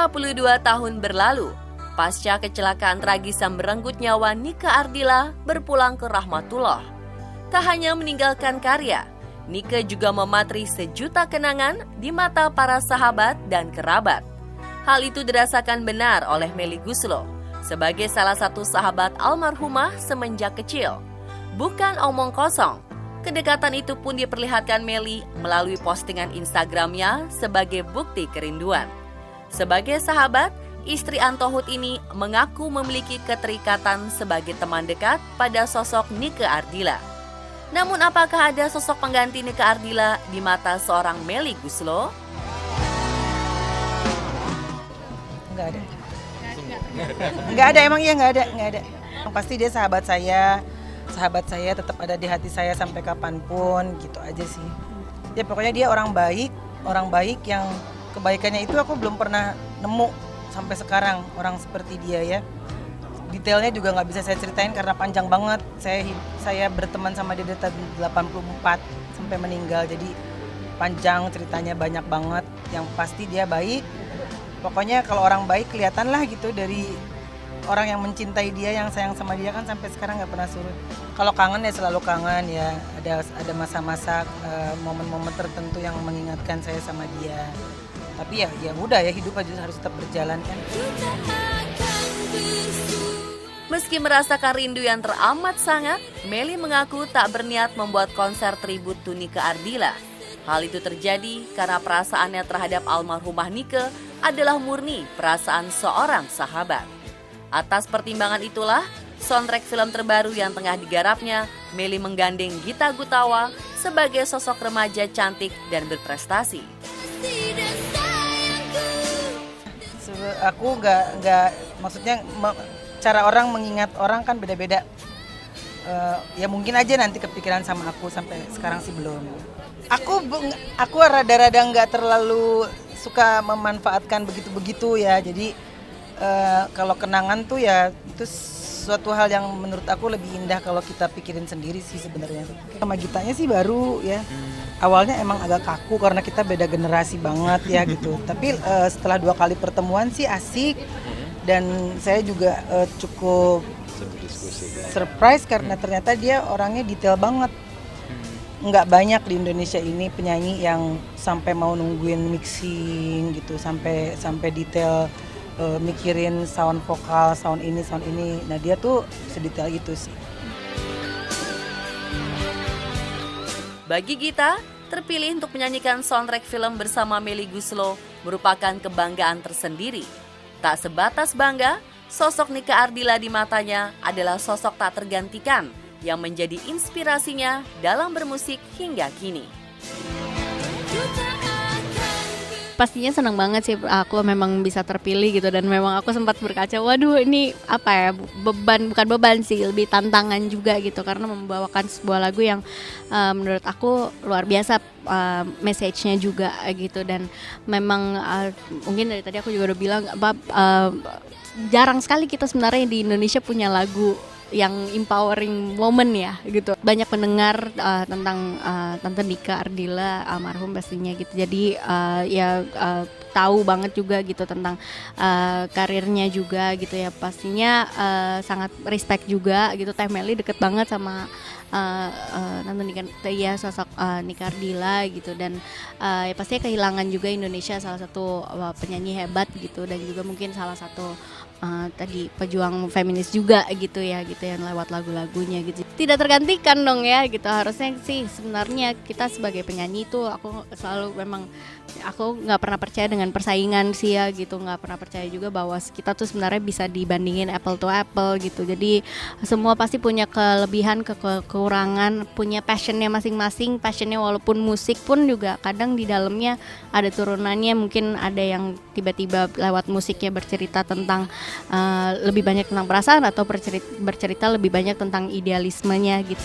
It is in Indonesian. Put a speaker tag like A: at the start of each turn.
A: 52 tahun berlalu, pasca kecelakaan tragis yang merenggut nyawa Nike Ardila berpulang ke rahmatullah. Tak hanya meninggalkan karya, Nike juga mematri sejuta kenangan di mata para sahabat dan kerabat. Hal itu dirasakan benar oleh Melly Goeslaw sebagai salah satu sahabat almarhumah semenjak kecil. Bukan omong kosong, kedekatan itu pun diperlihatkan Melly melalui postingan Instagramnya sebagai bukti kerinduan. Sebagai sahabat, istri Antohut ini mengaku memiliki keterikatan sebagai teman dekat pada sosok Nike Ardila. Namun apakah ada sosok pengganti Nike Ardila di mata seorang Melly Goeslaw?
B: Enggak ada. Enggak ada, emang iya enggak ada. Pasti dia sahabat saya tetap ada di hati saya sampai kapanpun, gitu aja sih. Ya pokoknya dia orang baik yang kebaikannya itu aku belum pernah nemu sampai sekarang orang seperti dia ya. Detailnya juga nggak bisa saya ceritain karena panjang banget. Saya berteman sama dia dari tahun 84 sampai meninggal, jadi panjang ceritanya, banyak banget. Yang pasti dia baik. Pokoknya kalau orang baik kelihatan lah gitu dari orang yang mencintai dia, yang sayang sama dia kan sampai sekarang nggak pernah surut. Kalau kangen ya selalu kangen ya, ada masa-masa momen-momen tertentu yang mengingatkan saya sama dia. Tapi ya udah ya, hidup aja harus tetap berjalan kan.
A: Meski merasakan rindu yang teramat sangat, Melly mengaku tak berniat membuat konser tribut to Nike Ardila. Hal itu terjadi karena perasaannya terhadap almarhumah Nike adalah murni perasaan seorang sahabat. Atas pertimbangan itulah, soundtrack film terbaru yang tengah digarapnya, Melly menggandeng Gita Gutawa sebagai sosok remaja cantik dan berprestasi.
B: Aku nggak maksudnya cara orang mengingat orang kan beda-beda. Ya mungkin aja nanti kepikiran sama aku, sampai sekarang sih belum. Aku rada-rada nggak terlalu suka memanfaatkan begitu-begitu ya. Jadi kalau kenangan tuh ya itu suatu hal yang menurut aku lebih indah kalau kita pikirin sendiri sih sebenarnya. Sama Gitanya sih baru ya. Awalnya emang agak kaku karena kita beda generasi banget ya gitu. Tapi setelah 2 kali pertemuan sih asik, dan saya juga cukup surprise karena ternyata dia orangnya detail banget. Nggak banyak di Indonesia ini penyanyi yang sampai mau nungguin mixing gitu, sampai detail mikirin sound vokal, sound ini. Nah dia tuh sedetail itu sih.
A: Bagi Gita, terpilih untuk menyanyikan soundtrack film bersama Melly Goeslaw merupakan kebanggaan tersendiri. Tak sebatas bangga, sosok Nike Ardila di matanya adalah sosok tak tergantikan yang menjadi inspirasinya dalam bermusik hingga kini.
C: Pastinya senang banget sih aku memang bisa terpilih gitu, dan memang aku sempat berkaca, waduh ini apa ya, bukan beban sih, lebih tantangan juga gitu, karena membawakan sebuah lagu yang menurut aku luar biasa message-nya juga gitu. Dan memang mungkin dari tadi aku juga udah bilang jarang sekali kita sebenarnya di Indonesia punya lagu yang empowering moment ya gitu. Banyak pendengar tentang Tante Nike Ardila almarhum pastinya gitu. Jadi tahu banget juga gitu tentang karirnya juga gitu ya. Pastinya sangat respect juga gitu. Teh Melly deket banget sama Tante Nike, ya sosok Nike Ardila gitu. Dan ya pastinya kehilangan juga Indonesia salah satu penyanyi hebat gitu, dan juga mungkin salah satu tadi pejuang feminis juga gitu ya, gitu yang lewat lagu-lagunya gitu. Tidak tergantikan dong ya gitu. Harusnya sih sebenarnya kita sebagai penyanyi itu, aku selalu memang aku nggak pernah percaya dengan persaingan sih ya gitu, nggak pernah percaya juga bahwa kita tuh sebenarnya bisa dibandingin apple to apple gitu. Jadi semua pasti punya kelebihan, kekurangan, punya passionnya masing-masing. Passionnya walaupun musik pun juga kadang di dalamnya ada turunannya, mungkin ada yang tiba-tiba lewat musiknya bercerita tentang lebih banyak tentang perasaan, atau bercerita lebih banyak tentang idealismenya gitu.